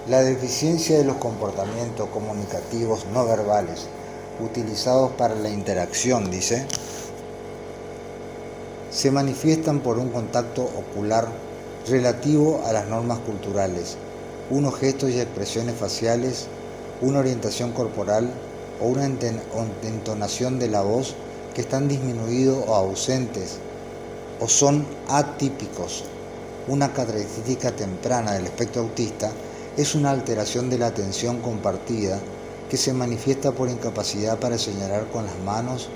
La deficiencia de los comportamientos comunicativos no verbales utilizados para la interacción, dice, se manifiestan por un contacto ocular relativo a las normas culturales, unos gestos y expresiones faciales, una orientación corporal o una entonación de la voz que están disminuidos o ausentes o son atípicos. Una característica temprana del espectro autista es una alteración de la atención compartida que se manifiesta por incapacidad para señalar con las manos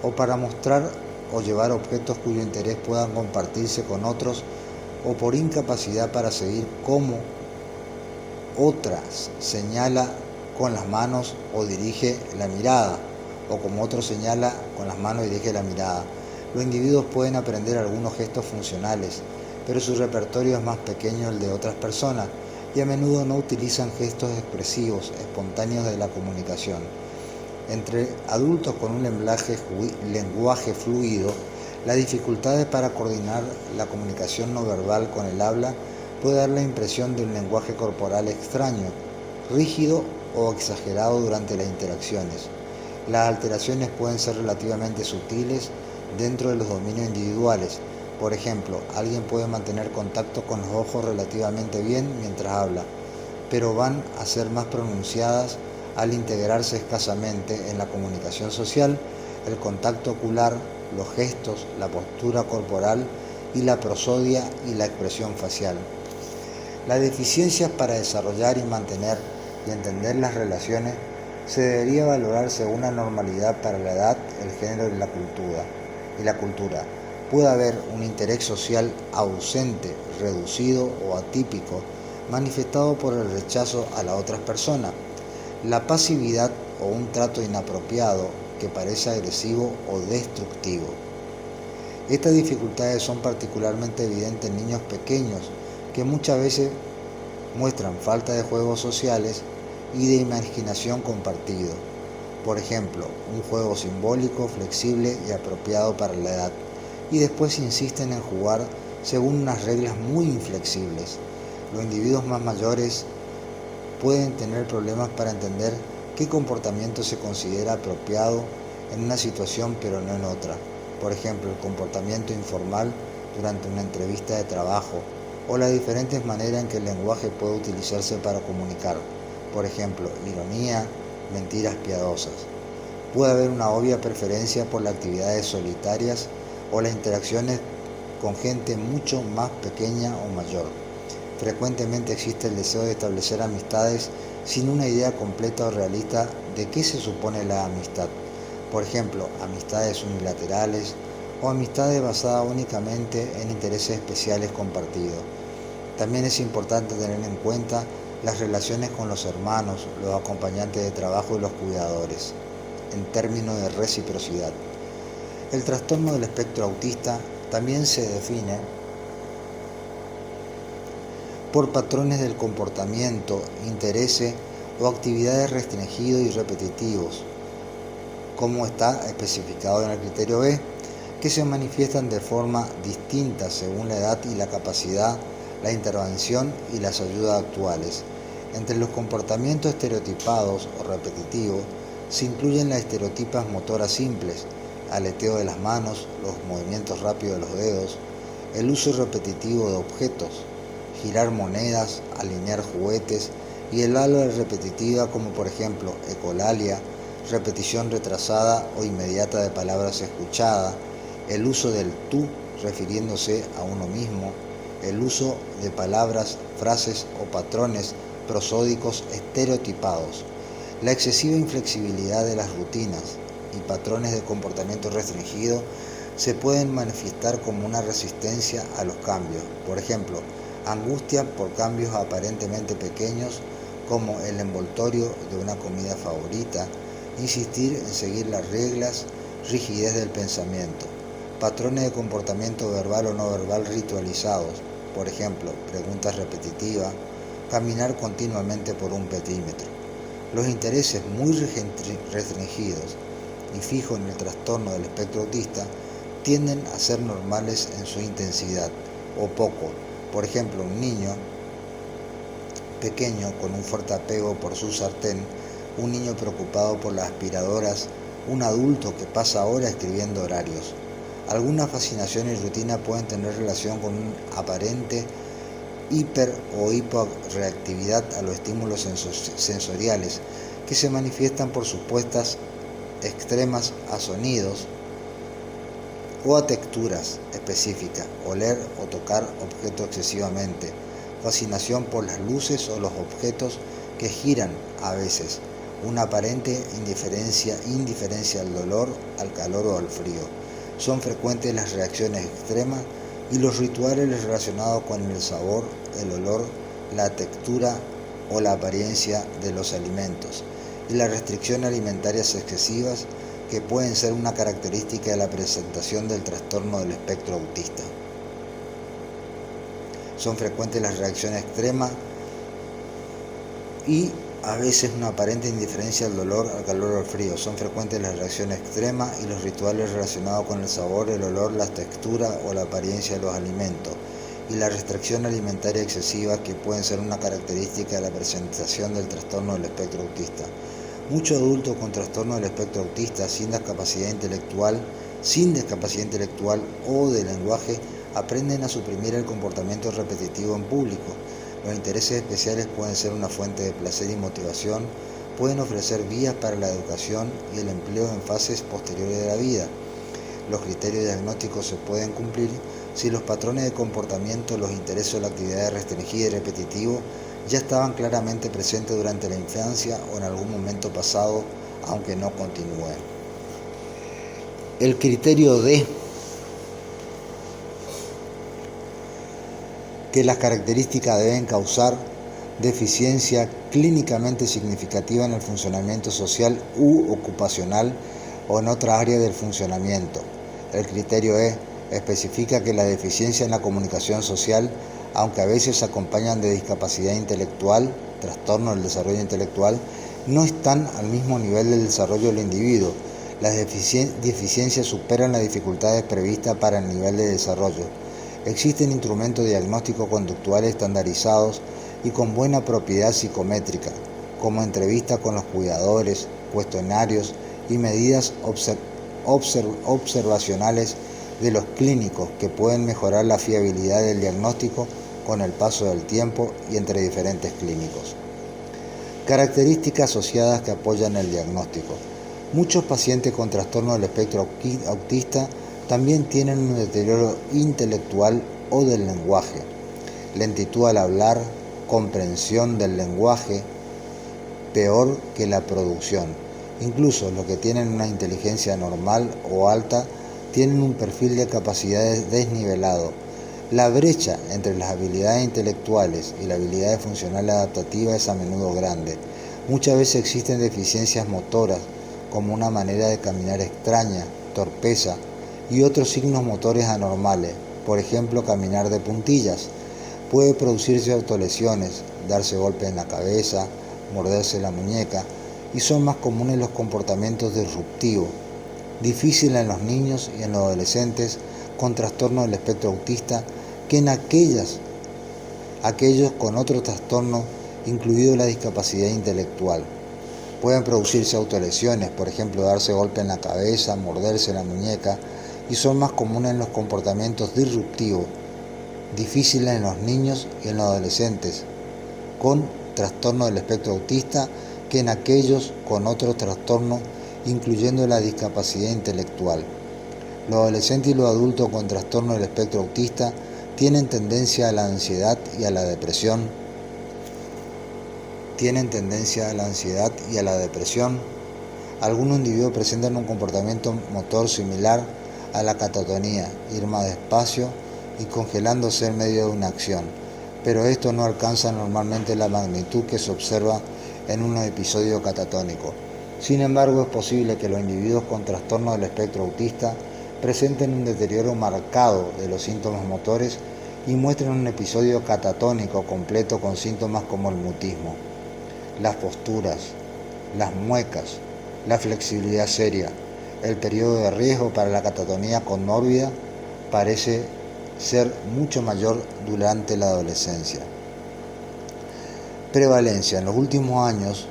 o para mostrar o llevar objetos cuyo interés puedan compartirse con otros, o por incapacidad para seguir cómo otras señala con las manos o dirige la mirada, o como otro señala con las manos y dirige la mirada. Los individuos pueden aprender algunos gestos funcionales, pero su repertorio es más pequeño el de otras personas y a menudo no utilizan gestos expresivos, espontáneos de la comunicación. Entre adultos con un lenguaje fluido, las dificultades para coordinar la comunicación no verbal con el habla puede dar la impresión de un lenguaje corporal extraño, rígido o exagerado durante las interacciones. Las alteraciones pueden ser relativamente sutiles dentro de los dominios individuales. Por ejemplo, alguien puede mantener contacto con los ojos relativamente bien mientras habla, pero van a ser más pronunciadas al integrarse escasamente en la comunicación social, el contacto ocular, los gestos, la postura corporal y la prosodia y la expresión facial. Las deficiencias para desarrollar y mantener y entender las relaciones se debería valorar según la normalidad para la edad, el género y la cultura. Puede haber un interés social ausente, reducido o atípico, manifestado por el rechazo a las otras personas, la pasividad o un trato inapropiado que parece agresivo o destructivo. Estas dificultades son particularmente evidentes en niños pequeños que muchas veces muestran falta de juegos sociales y de imaginación compartido. Por ejemplo, un juego simbólico, flexible y apropiado para la edad, y después insisten en jugar según unas reglas muy inflexibles. Los individuos más mayores pueden tener problemas para entender qué comportamiento se considera apropiado en una situación pero no en otra. Por ejemplo, el comportamiento informal durante una entrevista de trabajo o las diferentes maneras en que el lenguaje puede utilizarse para comunicar. Por ejemplo, ironía, mentiras piadosas. Puede haber una obvia preferencia por las actividades solitarias o las interacciones con gente mucho más pequeña o mayor. Frecuentemente existe el deseo de establecer amistades sin una idea completa o realista de qué se supone la amistad. Por ejemplo, amistades unilaterales o amistades basadas únicamente en intereses especiales compartidos. También es importante tener en cuenta las relaciones con los hermanos, los acompañantes de trabajo y los cuidadores, en términos de reciprocidad. El trastorno del espectro autista también se define por patrones del comportamiento, intereses o actividades restringidos y repetitivos, como está especificado en el criterio B, que se manifiestan de forma distinta según la edad y la capacidad, la intervención y las ayudas actuales. Entre los comportamientos estereotipados o repetitivos se incluyen las estereotipas motoras simples, aleteo de las manos, los movimientos rápidos de los dedos, el uso repetitivo de objetos, girar monedas, alinear juguetes y el habla repetitiva como por ejemplo ecolalia, repetición retrasada o inmediata de palabras escuchadas, el uso del tú refiriéndose a uno mismo, el uso de palabras, frases o patrones prosódicos estereotipados, la excesiva inflexibilidad de las rutinas y patrones de comportamiento restringido se pueden manifestar como una resistencia a los cambios. Por ejemplo, angustia por cambios aparentemente pequeños como el envoltorio de una comida favorita, insistir en seguir las reglas, rigidez del pensamiento, patrones de comportamiento verbal o no verbal ritualizados, por ejemplo, preguntas repetitivas, caminar continuamente por un perímetro. Los intereses muy restringidos y fijos en el trastorno del espectro autista tienden a ser normales en su intensidad o poco. Por ejemplo, un niño pequeño con un fuerte apego por su sartén, un niño preocupado por las aspiradoras, un adulto que pasa horas escribiendo horarios. Alguna fascinación y rutina pueden tener relación con un aparente hiper o hiporreactividad a los estímulos sensoriales que se manifiestan por supuestas extremas a sonidos o a texturas específicas, oler o tocar objetos excesivamente, fascinación por las luces o los objetos que giran a veces, una aparente indiferencia al dolor, al calor o al frío. Son frecuentes las reacciones extremas y los rituales relacionados con el sabor, el olor, la textura o la apariencia de los alimentos, y las restricciones alimentarias excesivas que pueden ser una característica de la presentación del trastorno del espectro autista. Son frecuentes las reacciones extremas y a veces una aparente indiferencia al dolor, al calor o al frío. Son frecuentes las reacciones extremas y los rituales relacionados con el sabor, el olor, la textura o la apariencia de los alimentos, y la restricción alimentaria excesiva que pueden ser una característica de la presentación del trastorno del espectro autista. Muchos adultos con trastorno del espectro autista sin discapacidad intelectual o de lenguaje aprenden a suprimir el comportamiento repetitivo en público. Los intereses especiales pueden ser una fuente de placer y motivación, pueden ofrecer vías para la educación y el empleo en fases posteriores de la vida. Los criterios diagnósticos se pueden cumplir si los patrones de comportamiento, los intereses o la actividad restringida y repetitiva ya estaban claramente presentes durante la infancia o en algún momento pasado, aunque no continúen. El criterio D, que las características deben causar deficiencia clínicamente significativa en el funcionamiento social u ocupacional o en otras áreas del funcionamiento. El criterio E especifica que la deficiencia en la comunicación social, aunque a veces se acompañan de discapacidad intelectual, trastorno del desarrollo intelectual, no están al mismo nivel del desarrollo del individuo. Las deficiencias superan las dificultades previstas para el nivel de desarrollo. Existen instrumentos diagnósticos conductuales estandarizados y con buena propiedad psicométrica, como entrevistas con los cuidadores, cuestionarios y medidas observacionales de los clínicos que pueden mejorar la fiabilidad del diagnóstico con el paso del tiempo y entre diferentes clínicos. Características asociadas que apoyan el diagnóstico. Muchos pacientes con trastorno del espectro autista también tienen un deterioro intelectual o del lenguaje, lentitud al hablar, comprensión del lenguaje peor que la producción. Incluso los que tienen una inteligencia normal o alta tienen un perfil de capacidades desnivelado. La brecha entre las habilidades intelectuales y las habilidades funcionales adaptativas es a menudo grande. Muchas veces existen deficiencias motoras, como una manera de caminar extraña, torpeza y otros signos motores anormales, por ejemplo caminar de puntillas. Puede producirse autolesiones, darse golpes en la cabeza, morderse la muñeca, y son más comunes los comportamientos disruptivos, difíciles en los niños y en los adolescentes con trastorno del espectro autista que en aquellos con otro trastorno, incluido la discapacidad intelectual. Pueden producirse autolesiones, por ejemplo darse golpe en la cabeza, morderse la muñeca, y son más comunes en los comportamientos disruptivos, difíciles en los niños y en los adolescentes con trastorno del espectro autista que en aquellos con otro trastorno, incluyendo la discapacidad intelectual. Los adolescentes y los adultos con trastorno del espectro autista tienen tendencia a la ansiedad y a la depresión. Algunos individuos presentan un comportamiento motor similar a la catatonía, ir más despacio y congelándose en medio de una acción, pero esto no alcanza normalmente la magnitud que se observa en un episodio catatónico. Sin embargo, es posible que los individuos con trastorno del espectro autista presenten un deterioro marcado de los síntomas motores y muestren un episodio catatónico completo con síntomas como el mutismo, las posturas, las muecas, la flexibilidad seria. El periodo de riesgo para la catatonía conmórbida parece ser mucho mayor durante la adolescencia. Prevalencia. En los últimos años,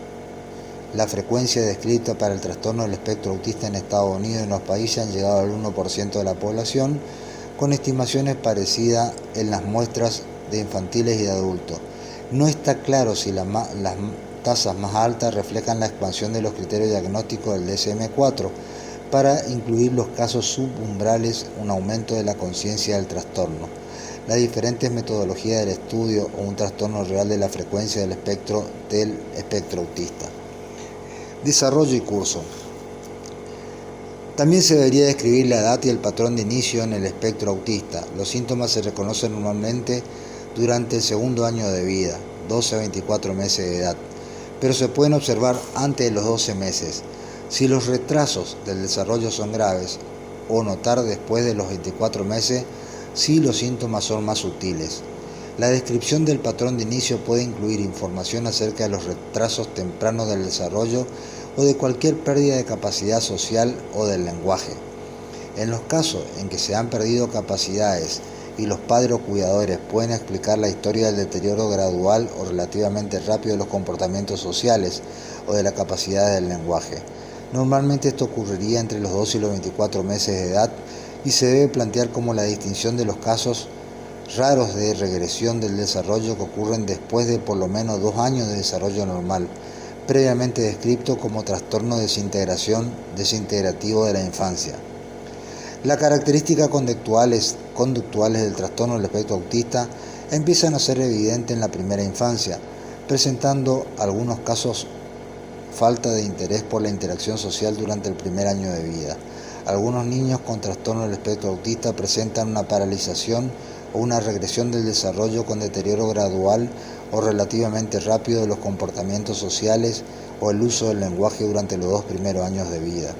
la frecuencia descrita para el trastorno del espectro autista en Estados Unidos y en los países han llegado al 1% de la población, con estimaciones parecidas en las muestras de infantiles y de adultos. No está claro si las tasas más altas reflejan la expansión de los criterios diagnósticos del DSM-4 para incluir los casos subumbrales, un aumento de la conciencia del trastorno, las diferentes metodologías del estudio o un trastorno real de la frecuencia del espectro autista. Desarrollo y curso. También se debería describir la edad y el patrón de inicio en el espectro autista. Los síntomas se reconocen normalmente durante el segundo año de vida, 12 a 24 meses de edad, pero se pueden observar antes de los 12 meses. Si los retrasos del desarrollo son graves, o notar después de los 24 meses si los síntomas son más sutiles. La descripción del patrón de inicio puede incluir información acerca de los retrasos tempranos del desarrollo o de cualquier pérdida de capacidad social o del lenguaje. En los casos en que se han perdido capacidades y los padres o cuidadores pueden explicar la historia del deterioro gradual o relativamente rápido de los comportamientos sociales o de la capacidad del lenguaje. Normalmente esto ocurriría entre los 12 y los 24 meses de edad y se debe plantear como la distinción de los casos raros de regresión del desarrollo que ocurren después de por lo menos 2 años de desarrollo normal, previamente descrito como trastorno desintegrativo de la infancia. Las características conductuales del trastorno del espectro autista empiezan a ser evidentes en la primera infancia, presentando algunos casos falta de interés por la interacción social durante el primer año de vida. Algunos niños con trastorno del espectro autista presentan una paralización o una regresión del desarrollo con deterioro gradual o relativamente rápido de los comportamientos sociales o el uso del lenguaje durante los 2 primeros años de vida.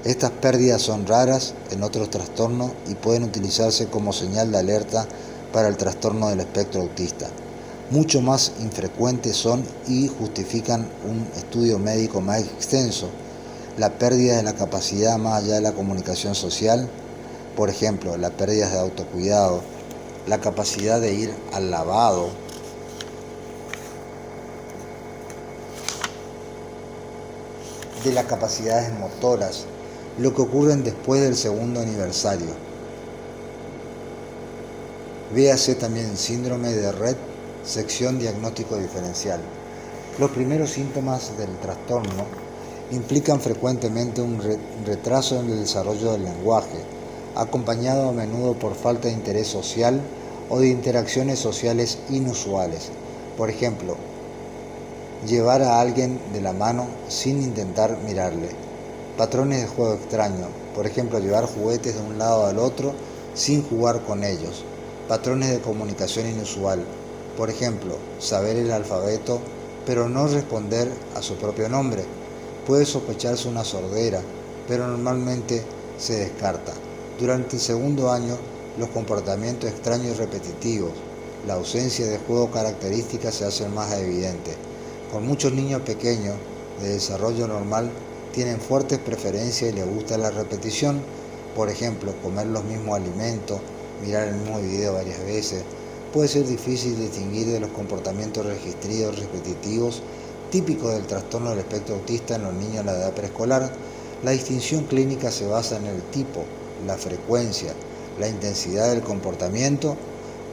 Estas pérdidas son raras en otros trastornos y pueden utilizarse como señal de alerta para el trastorno del espectro autista. Mucho más infrecuentes son y justifican un estudio médico más extenso. La pérdida de la capacidad más allá de la comunicación social, por ejemplo, la pérdida de autocuidado, la capacidad de ir al lavado, de las capacidades motoras, lo que ocurre después del segundo aniversario. Véase también síndrome de Rett, sección diagnóstico diferencial. Los primeros síntomas del trastorno implican frecuentemente un retraso en el desarrollo del lenguaje, acompañado a menudo por falta de interés social o de interacciones sociales inusuales. Por ejemplo, llevar a alguien de la mano sin intentar mirarle. Patrones de juego extraño, por ejemplo, llevar juguetes de un lado al otro sin jugar con ellos. Patrones de comunicación inusual, por ejemplo, saber el alfabeto pero no responder a su propio nombre. Puede sospecharse una sordera, pero normalmente se descarta. Durante el segundo año, los comportamientos extraños y repetitivos, la ausencia de juego características se hacen más evidentes. Con muchos niños pequeños de desarrollo normal tienen fuertes preferencias y les gusta la repetición, por ejemplo, comer los mismos alimentos, mirar el mismo video varias veces. Puede ser difícil distinguir de los comportamientos registrados repetitivos típicos del trastorno del espectro autista en los niños de la edad preescolar. La distinción clínica se basa en el tipo, la frecuencia, la intensidad del comportamiento.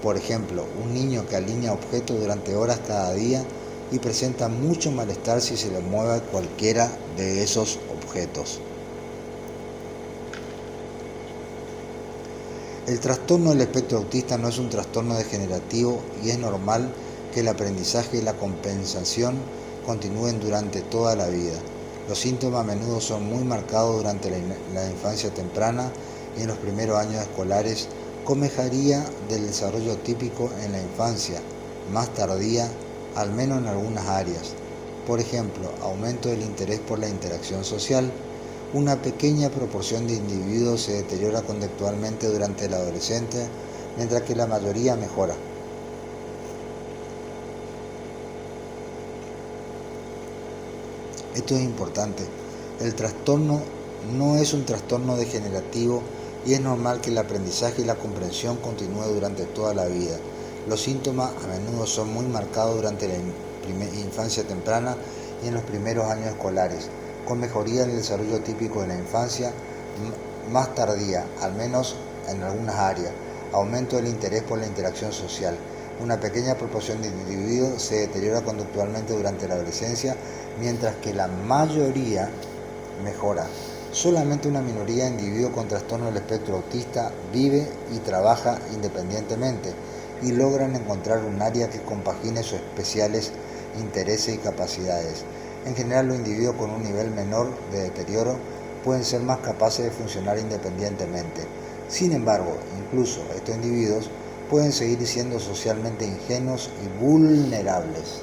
Por ejemplo, un niño que alinea objetos durante horas cada día y presenta mucho malestar si se le mueve cualquiera de esos objetos. El trastorno del espectro autista no es un trastorno degenerativo y es normal que el aprendizaje y la compensación continúen durante toda la vida. Los síntomas a menudo son muy marcados durante la infancia temprana y en los primeros años escolares, con mejoría del desarrollo típico en la infancia más tardía, al menos en algunas áreas. Por ejemplo, aumento del interés por la interacción social. Una pequeña proporción de individuos se deteriora conductualmente durante el adolescente, mientras que la mayoría mejora. Esto es importante. El trastorno no es un trastorno degenerativo y es normal que el aprendizaje y la comprensión continúe durante toda la vida. Los síntomas a menudo son muy marcados durante la infancia temprana y en los primeros años escolares, con mejoría en el desarrollo típico de la infancia más tardía, al menos en algunas áreas, aumento del interés por la interacción social. Una pequeña proporción de individuos se deteriora conductualmente durante la adolescencia, mientras que la mayoría mejora. Solamente una minoría de individuos con trastorno del espectro autista vive y trabaja independientemente y logran encontrar un área que compagine sus especiales intereses y capacidades. En general, los individuos con un nivel menor de deterioro pueden ser más capaces de funcionar independientemente. Sin embargo, incluso estos individuos pueden seguir siendo socialmente ingenuos y vulnerables.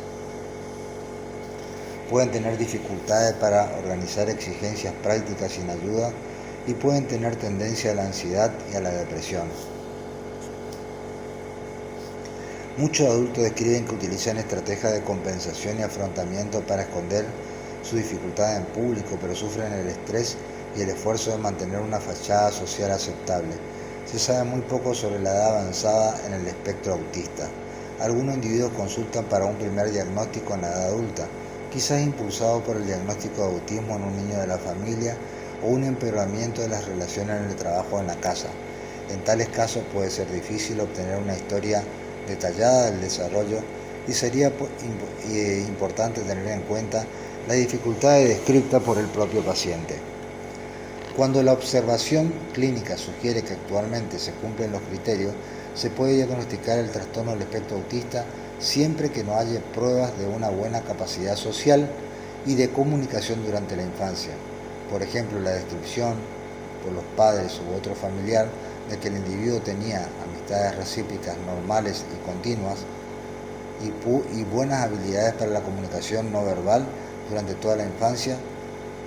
Pueden tener dificultades para organizar exigencias prácticas sin ayuda y pueden tener tendencia a la ansiedad y a la depresión. Muchos adultos describen que utilizan estrategias de compensación y afrontamiento para esconder sus dificultades en público, pero sufren el estrés y el esfuerzo de mantener una fachada social aceptable. Se sabe muy poco sobre la edad avanzada en el espectro autista. Algunos individuos consultan para un primer diagnóstico en la edad adulta, quizás impulsado por el diagnóstico de autismo en un niño de la familia o un empeoramiento de las relaciones en el trabajo o en la casa. En tales casos puede ser difícil obtener una historia detallada del desarrollo y sería importante tener en cuenta las dificultades descritas por el propio paciente. Cuando la observación clínica sugiere que actualmente se cumplen los criterios, se puede diagnosticar el trastorno del espectro autista siempre que no haya pruebas de una buena capacidad social y de comunicación durante la infancia. Por ejemplo, la descripción por los padres u otro familiar de que el individuo tenía amistades recíprocas normales y continuas y buenas habilidades para la comunicación no verbal durante toda la infancia,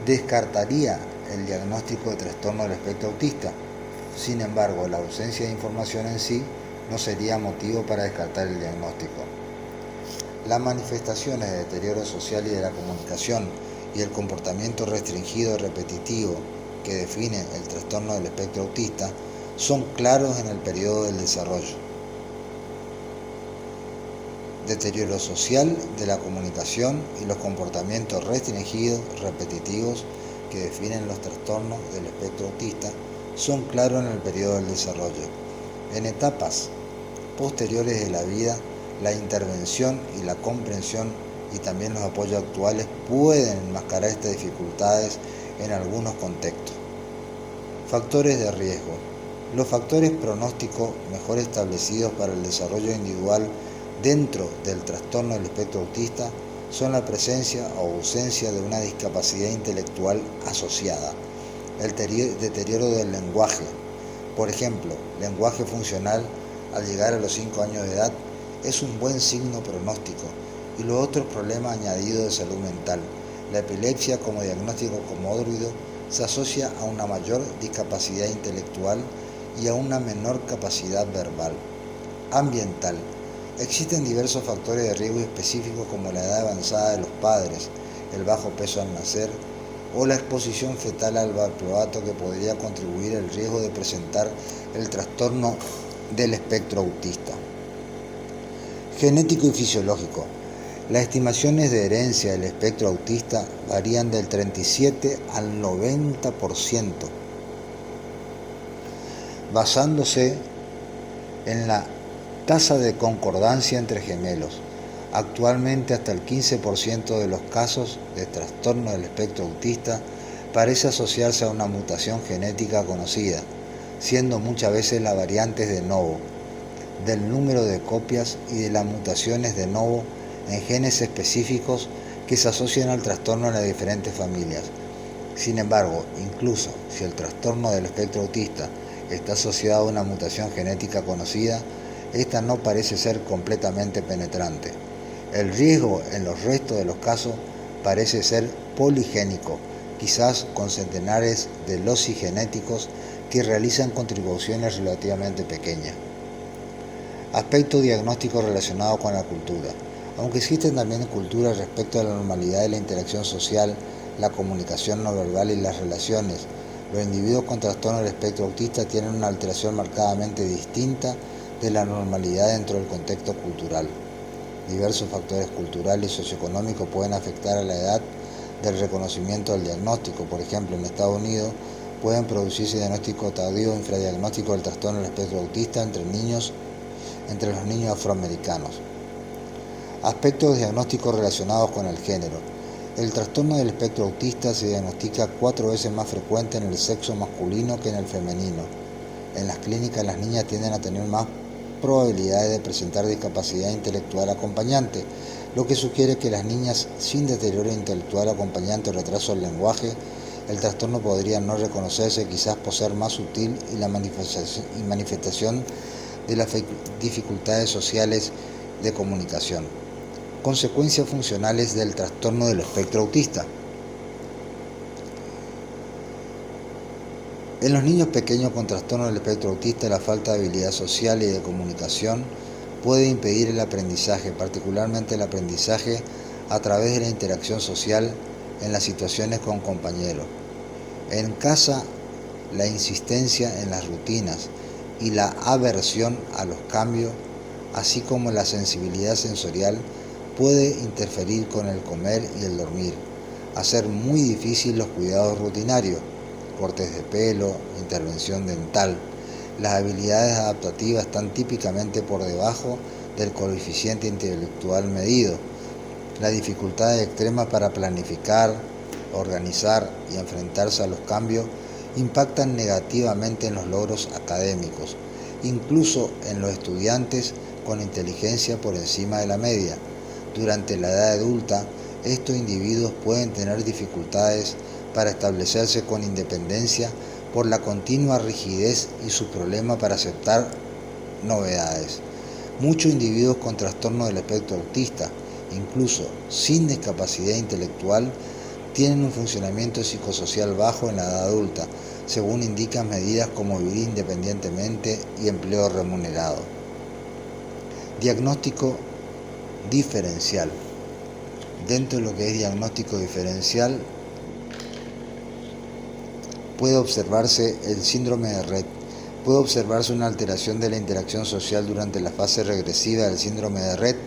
descartaría el diagnóstico de trastorno del espectro autista. Sin embargo, la ausencia de información en sí no sería motivo para descartar el diagnóstico. Las manifestaciones de deterioro social y de la comunicación y el comportamiento restringido y repetitivo que definen el trastorno del espectro autista son claros en el periodo del desarrollo. Deterioro social de la comunicación y los comportamientos restringidos, repetitivos, que definen los trastornos del espectro autista, son claros en el periodo del desarrollo. En etapas posteriores de la vida, la intervención y la comprensión y también los apoyos actuales pueden enmascarar estas dificultades en algunos contextos. Factores de riesgo. Los factores pronósticos mejor establecidos para el desarrollo individual dentro del trastorno del espectro autista son la presencia o ausencia de una discapacidad intelectual asociada, el deterioro del lenguaje, por ejemplo, lenguaje funcional al llegar a los 5 años de edad es un buen signo pronóstico, y los otros problemas añadidos de salud mental. La epilepsia como diagnóstico comórbido se asocia a una mayor discapacidad intelectual y a una menor capacidad verbal. Ambiental. Existen diversos factores de riesgo específicos como la edad avanzada de los padres, el bajo peso al nacer o la exposición fetal al valproato que podría contribuir al riesgo de presentar el trastorno del espectro autista. Genético y fisiológico. Las estimaciones de herencia del espectro autista varían del 37 al 90%, basándose en la tasa de concordancia entre gemelos. Actualmente, hasta el 15% de los casos de trastorno del espectro autista parece asociarse a una mutación genética conocida, siendo muchas veces las variantes de novo, del número de copias y de las mutaciones de novo en genes específicos que se asocian al trastorno en las diferentes familias. Sin embargo, incluso si el trastorno del espectro autista está asociado a una mutación genética conocida, esta no parece ser completamente penetrante. El riesgo en los restos de los casos parece ser poligénico, quizás con centenares de loci genéticos que realizan contribuciones relativamente pequeñas. Aspecto diagnóstico relacionado con la cultura. Aunque existen también culturas respecto a la normalidad de la interacción social, la comunicación no verbal y las relaciones, los individuos con trastorno del espectro autista tienen una alteración marcadamente distinta de la normalidad dentro del contexto cultural. Diversos factores culturales y socioeconómicos pueden afectar a la edad del reconocimiento del diagnóstico. Por ejemplo, en Estados Unidos pueden producirse diagnóstico tardío o infradiagnóstico del trastorno del espectro autista entre los niños afroamericanos. Aspectos diagnósticos relacionados con el género. El trastorno del espectro autista se diagnostica 4 veces más frecuente en el sexo masculino que en el femenino. En las clínicas, las niñas tienden a tener más probabilidades de presentar discapacidad intelectual acompañante, lo que sugiere que las niñas sin deterioro intelectual acompañante o retraso del lenguaje, el trastorno podría no reconocerse, quizás por ser más sutil y la manifestación de las dificultades sociales de comunicación. Consecuencias funcionales del trastorno del espectro autista. En los niños pequeños con trastorno del espectro autista, la falta de habilidad social y de comunicación puede impedir el aprendizaje, particularmente el aprendizaje a través de la interacción social en las situaciones con compañeros. En casa, la insistencia en las rutinas y la aversión a los cambios, así como la sensibilidad sensorial, puede interferir con el comer y el dormir, hacer muy difícil los cuidados rutinarios, cortes de pelo, intervención dental. Las habilidades adaptativas están típicamente por debajo del coeficiente intelectual medido. Las dificultades extremas para planificar, organizar y enfrentarse a los cambios impactan negativamente en los logros académicos, incluso en los estudiantes con inteligencia por encima de la media. Durante la edad adulta, estos individuos pueden tener dificultades para establecerse con independencia por la continua rigidez y su problema para aceptar novedades. Muchos individuos con trastorno del espectro autista, incluso sin discapacidad intelectual, tienen un funcionamiento psicosocial bajo en la edad adulta, según indican medidas como vivir independientemente y empleo remunerado. Diagnóstico diferencial. Dentro de lo que es diagnóstico diferencial, puede observarse el síndrome de Rett. Puede observarse una alteración de la interacción social durante la fase regresiva del síndrome de Rett,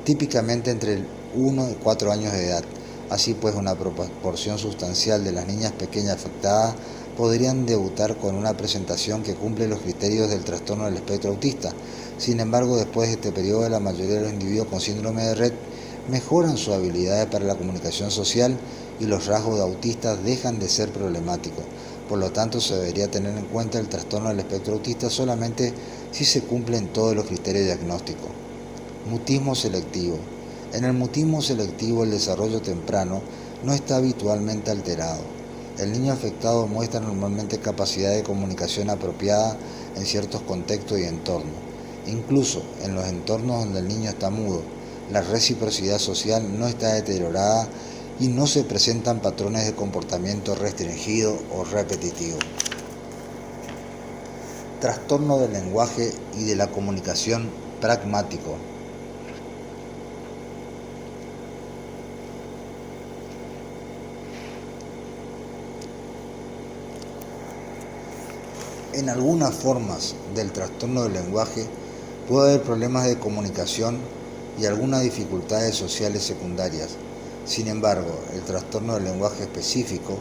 típicamente entre 1 y 4 años de edad. Así pues, una proporción sustancial de las niñas pequeñas afectadas podrían debutar con una presentación que cumple los criterios del trastorno del espectro autista. Sin embargo, después de este periodo, la mayoría de los individuos con síndrome de Rett mejoran sus habilidades para la comunicación social y los rasgos de autistas dejan de ser problemáticos. Por lo tanto, se debería tener en cuenta el trastorno del espectro autista solamente si se cumplen todos los criterios diagnósticos. Mutismo selectivo. En el mutismo selectivo, el desarrollo temprano no está habitualmente alterado. El niño afectado muestra normalmente capacidad de comunicación apropiada en ciertos contextos y entornos. Incluso en los entornos donde el niño está mudo, la reciprocidad social no está deteriorada y no se presentan patrones de comportamiento restringido o repetitivo. Trastorno del lenguaje y de la comunicación pragmático. En algunas formas del trastorno del lenguaje puede haber problemas de comunicación y algunas dificultades sociales secundarias. Sin embargo, el trastorno del lenguaje específico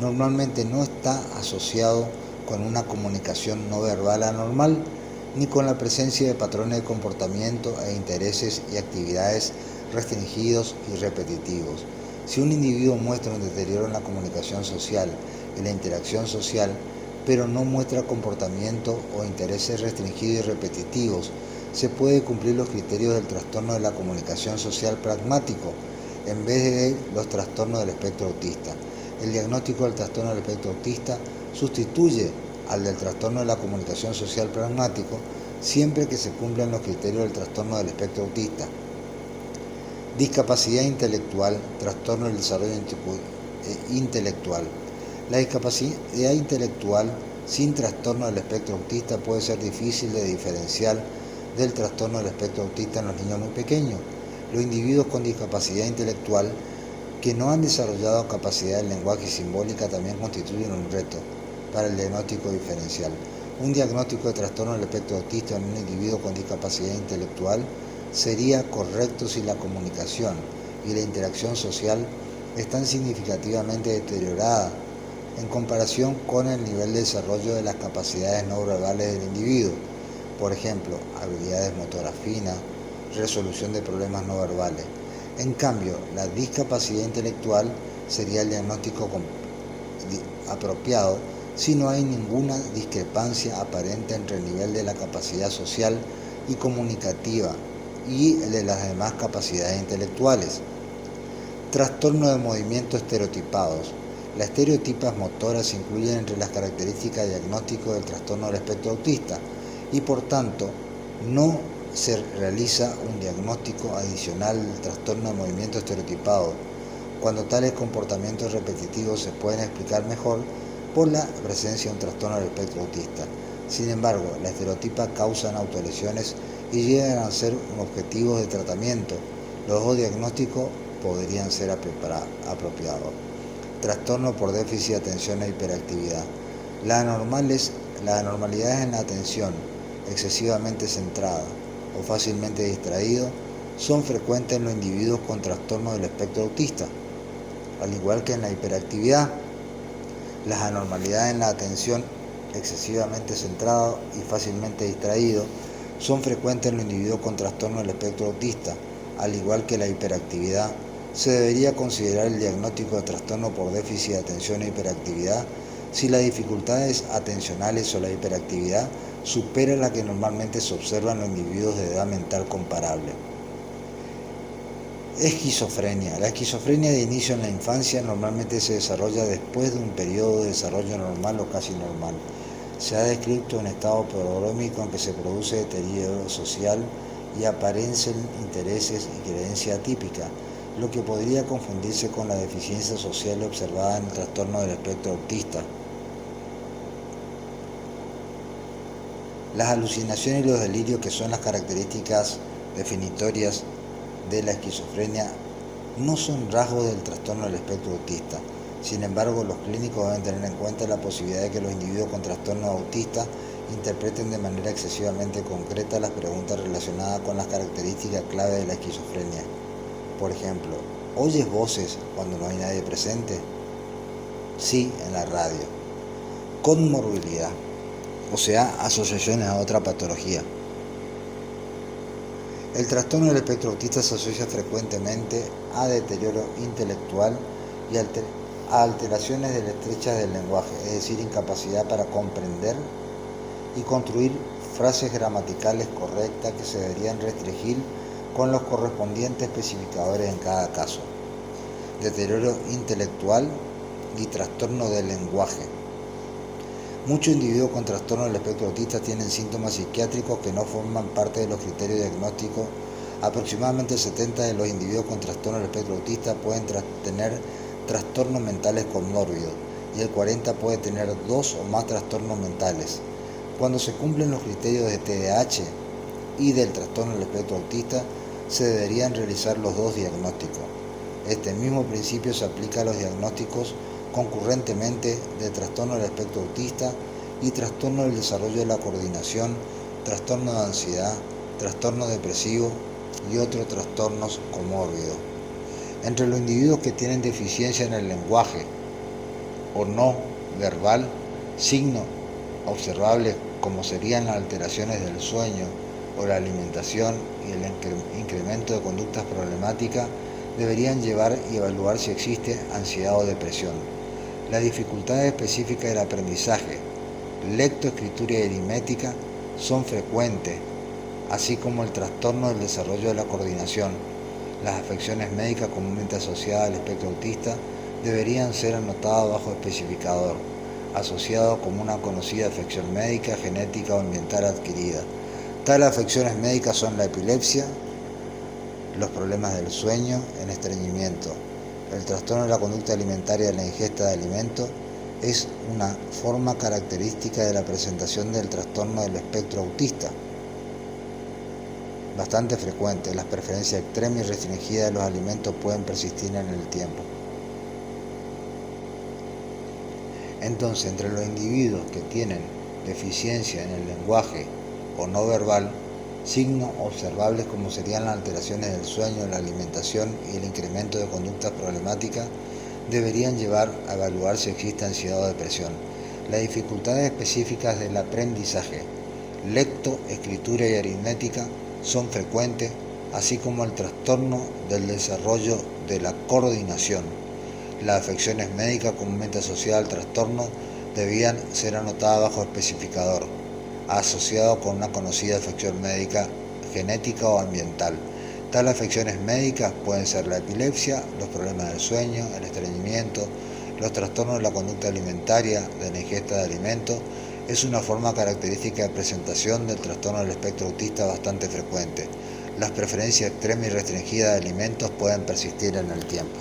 normalmente no está asociado con una comunicación no verbal anormal, ni con la presencia de patrones de comportamiento e intereses y actividades restringidos y repetitivos. Si un individuo muestra un deterioro en la comunicación social y la interacción social, pero no muestra comportamiento o intereses restringidos y repetitivos, se puede cumplir los criterios del trastorno de la comunicación social pragmático, en vez de los trastornos del espectro autista. El diagnóstico del trastorno del espectro autista sustituye al del trastorno de la comunicación social pragmático siempre que se cumplan los criterios del trastorno del espectro autista. Discapacidad intelectual, trastorno del desarrollo intelectual. La discapacidad intelectual sin trastorno del espectro autista puede ser difícil de diferenciar del trastorno del espectro autista en los niños muy pequeños. Los individuos con discapacidad intelectual que no han desarrollado capacidad de lenguaje simbólica también constituyen un reto para el diagnóstico diferencial. Un diagnóstico de trastorno del espectro autista en un individuo con discapacidad intelectual sería correcto si la comunicación y la interacción social están significativamente deterioradas en comparación con el nivel de desarrollo de las capacidades no verbales del individuo, por ejemplo, habilidades motoras finas, resolución de problemas no verbales. En cambio, la discapacidad intelectual sería el diagnóstico apropiado si no hay ninguna discrepancia aparente entre el nivel de la capacidad social y comunicativa y el de las demás capacidades intelectuales. Trastorno de movimiento estereotipados. Las estereotipas motoras se incluyen entre las características de diagnóstico del trastorno del espectro autista y por tanto no se realiza un diagnóstico adicional del trastorno de movimiento estereotipado cuando tales comportamientos repetitivos se pueden explicar mejor por la presencia de un trastorno del espectro autista. Sin embargo, las estereotipas causan autolesiones y llegan a ser un objetivo de tratamiento. Los dos diagnósticos podrían ser apropiados. Trastorno por déficit de atención e hiperactividad. Las anormalidades en la atención, excesivamente centrada o fácilmente distraído, son frecuentes en los individuos con trastorno del espectro autista. Al igual que en la hiperactividad, las anormalidades en la atención, excesivamente centrado y fácilmente distraído, son frecuentes en los individuos con trastorno del espectro autista. Al igual que la hiperactividad, se debería considerar el diagnóstico de trastorno por déficit de atención e hiperactividad si las dificultades atencionales o la hiperactividad superan la que normalmente se observa en los individuos de edad mental comparable. Esquizofrenia. La esquizofrenia de inicio en la infancia normalmente se desarrolla después de un periodo de desarrollo normal o casi normal. Se ha descrito un estado prodrómico en que se produce deterioro social y aparecen intereses y creencias atípicas, lo que podría confundirse con la deficiencia social observada en el trastorno del espectro autista. Las alucinaciones y los delirios, que son las características definitorias de la esquizofrenia, no son rasgos del trastorno del espectro autista. Sin embargo, los clínicos deben tener en cuenta la posibilidad de que los individuos con trastorno autista interpreten de manera excesivamente concreta las preguntas relacionadas con las características clave de la esquizofrenia. Por ejemplo, ¿oyes voces cuando no hay nadie presente? Sí, en la radio. Comorbilidad, o sea, asociaciones a otra patología. El trastorno del espectro autista se asocia frecuentemente a deterioro intelectual y a alteraciones estrechas del lenguaje, es decir, incapacidad para comprender y construir frases gramaticales correctas que se deberían restringir con los correspondientes especificadores en cada caso. Deterioro intelectual y trastorno del lenguaje. Muchos individuos con trastorno del espectro autista tienen síntomas psiquiátricos que no forman parte de los criterios diagnósticos. Aproximadamente el 70% de los individuos con trastorno del espectro autista pueden tener trastornos mentales comórbidos y el 40% puede tener 2 o más trastornos mentales. Cuando se cumplen los criterios de TDAH y del trastorno del espectro autista, se deberían realizar los dos diagnósticos. Este mismo principio se aplica a los diagnósticos concurrentemente de trastorno del espectro autista y trastorno del desarrollo de la coordinación, trastorno de ansiedad, trastorno depresivo y otros trastornos comórbidos. Entre los individuos que tienen deficiencia en el lenguaje o no verbal, signos observables como serían las alteraciones del sueño o la alimentación y el incremento de conductas problemáticas, deberían llevar y evaluar si existe ansiedad o depresión. Las dificultades específicas del aprendizaje, lectoescritura y aritmética son frecuentes, así como el trastorno del desarrollo de la coordinación. Las afecciones médicas comúnmente asociadas al espectro autista deberían ser anotadas bajo especificador, asociado como una conocida afección médica, genética o ambiental adquirida. Tales afecciones médicas son la epilepsia, los problemas del sueño en estreñimiento. El trastorno de la conducta alimentaria de la ingesta de alimentos es una forma característica de la presentación del trastorno del espectro autista. Bastante frecuente, las preferencias extremas y restringidas de los alimentos pueden persistir en el tiempo. Entonces, entre los individuos que tienen deficiencia en el lenguaje o no verbal, Signos observables como serían las alteraciones del sueño, la alimentación y el incremento de conductas problemáticas deberían llevar a evaluar si existe ansiedad o depresión. Las dificultades específicas del aprendizaje, lecto, escritura y aritmética son frecuentes, así como el trastorno del desarrollo de la coordinación. Las afecciones médicas comúnmente asociadas al trastorno debían ser anotadas bajo especificador, asociado con una conocida afección médica, genética o ambiental. Tales afecciones médicas pueden ser la epilepsia, los problemas del sueño, el estreñimiento, los trastornos de la conducta alimentaria, de la ingesta de alimentos. Es una forma característica de presentación del trastorno del espectro autista bastante frecuente. Las preferencias extremas y restringidas de alimentos pueden persistir en el tiempo.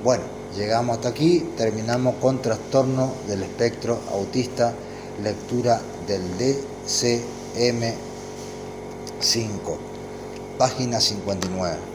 Bueno, llegamos hasta aquí, terminamos con trastorno del espectro autista, lectura del DCM5, página 59.